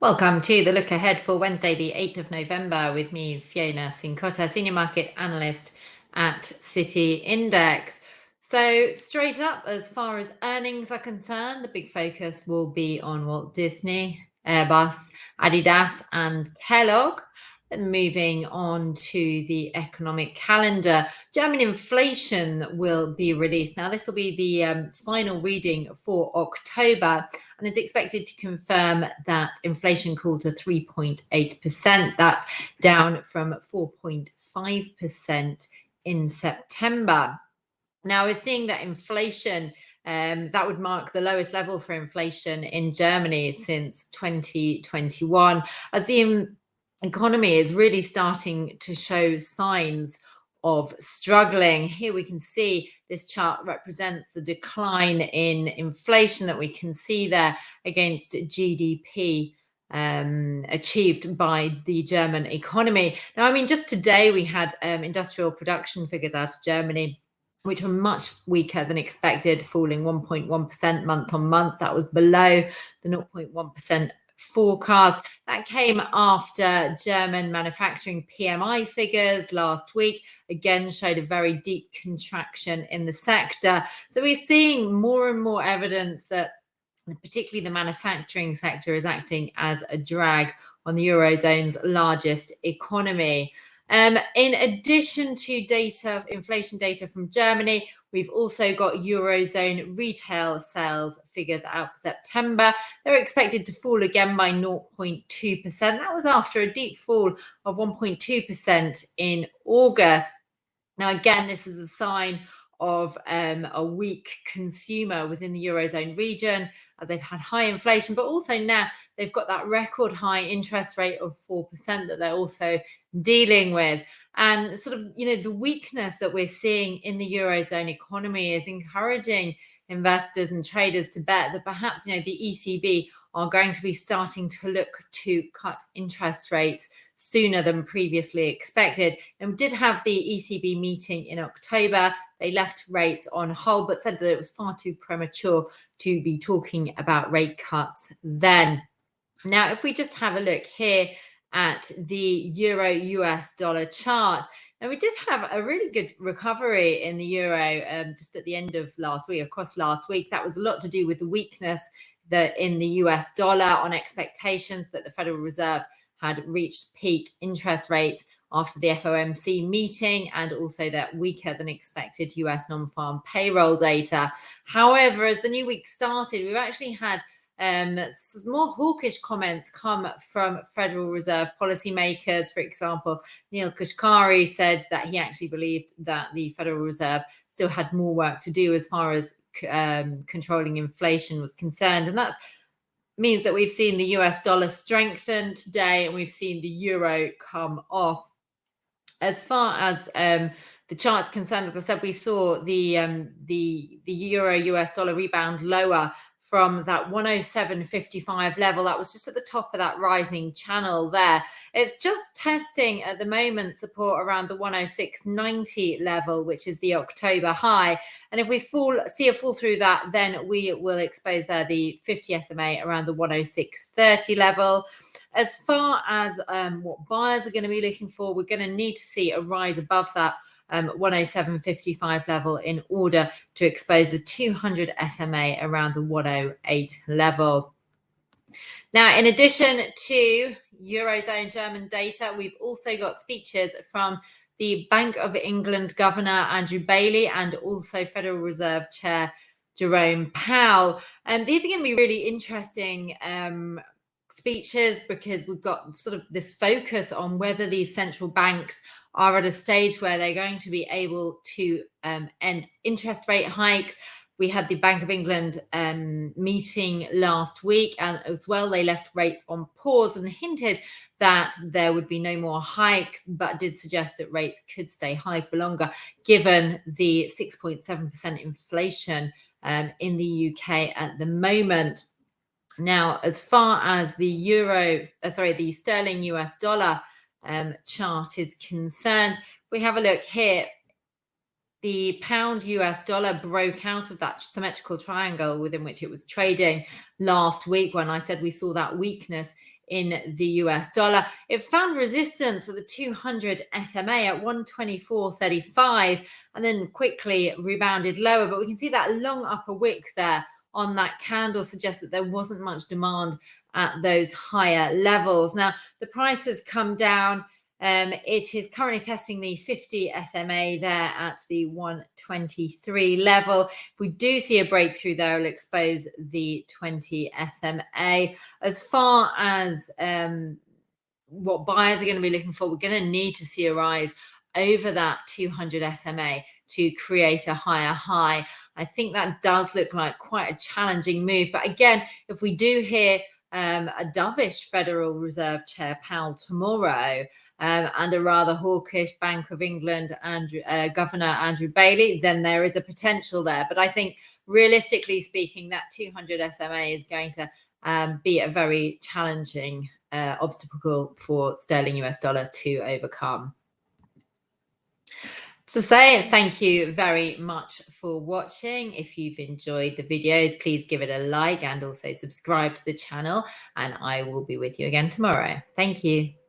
Welcome to the look ahead for Wednesday, the 8th of November, with me, Fiona Cincotta, Senior Market Analyst at City Index. So, straight up, as far as earnings are concerned, the big focus will be on Walt Disney, Airbus, Adidas, and Kellogg. And moving on to the economic calendar, German inflation will be released. Now, this will be the final reading for October, and it's expected to confirm that inflation cooled to 3.8%. That's down from 4.5% in September. Now, we're seeing that inflation, that would mark the lowest level for inflation in Germany since 2021, as the economy is really starting to show signs of struggling. Here we can see this chart represents the decline in inflation that we can see there against GDP achieved by the German economy. Now, I mean, just today we had industrial production figures out of Germany, which were much weaker than expected, falling 1.1% month on month. That was below the 0.1% forecast. That came after German manufacturing PMI figures last week again showed a very deep contraction in the sector. So we're seeing more and more evidence that particularly the manufacturing sector is acting as a drag on the Eurozone's largest economy. In addition to inflation data from Germany, we've also got Eurozone retail sales figures out for September. They're expected to fall again by 0.2%. That was after a deep fall of 1.2% in August. Now, again, this is a sign of a weak consumer within the Eurozone region, as they've had high inflation, but also now they've got that record high interest rate of 4% that they're also dealing with. And sort of, the weakness that we're seeing in the Eurozone economy is encouraging investors and traders to bet that perhaps, the ECB are going to be starting to look to cut interest rates sooner than previously expected. And we did have the ECB meeting in October. They left rates on hold, but said that it was far too premature to be talking about rate cuts then. Now, if we just have a look here at the Euro US dollar chart, now we did have a really good recovery in the Euro just at the end of last week, across last week. That was a lot to do with the weakness in the US dollar on expectations that the Federal Reserve had reached peak interest rates after the FOMC meeting, and also that weaker than expected US non-farm payroll data. However, as the new week started, we've actually had more hawkish comments come from Federal Reserve policymakers. For example, Neil Kashkari said that he actually believed that the Federal Reserve still had more work to do as far as controlling inflation was concerned. And that means that we've seen the US dollar strengthen today, and we've seen the euro come off. As far as the chart's concerned, as I said, we saw the euro US dollar rebound lower from that 107.55 level. That was just at the top of that rising channel there. It's just testing at the moment support around the 106.90 level, which is the October high. And if we see a fall through that, then we will expose there the 50 SMA around the 106.30 level. As far as what buyers are going to be looking for, we're going to need to see a rise above that 107.55 level in order to expose the 200 SMA around the 108 level. Now, in addition to Eurozone German data, we've also got speeches from the Bank of England Governor Andrew Bailey and also Federal Reserve Chair Jerome Powell. And these are going to be really interesting speeches, because we've got sort of this focus on whether these central banks are at a stage where they're going to be able to end interest rate hikes. We had the Bank of England meeting last week, and as well, they left rates on pause and hinted that there would be no more hikes, but did suggest that rates could stay high for longer, given the 6.7% inflation in the UK at the moment. Now, as far as the the sterling US dollar chart is concerned, if we have a look here, the pound US dollar broke out of that symmetrical triangle within which it was trading last week, when I said we saw that weakness in the US dollar. It found resistance at the 200 SMA at 124.35 and then quickly rebounded lower. But we can see that long upper wick there on that candle suggests that there wasn't much demand at those higher levels. Now, the price has come down. It is currently testing the 50 SMA there at the 123 level. If we do see a breakthrough there, it'll expose the 20 SMA. As far as what buyers are going to be looking for, we're going to need to see a rise over that 200 SMA to create a higher high. I think that does look like quite a challenging move. But again, if we do hear a dovish Federal Reserve Chair Powell tomorrow, and a rather hawkish Bank of England Governor Andrew Bailey, then there is a potential there. But I think realistically speaking, that 200 SMA is going to be a very challenging obstacle for sterling US dollar to overcome. To say thank you very much for watching. If you've enjoyed the videos, please give it a like and also subscribe to the channel, and I will be with you again tomorrow. Thank you.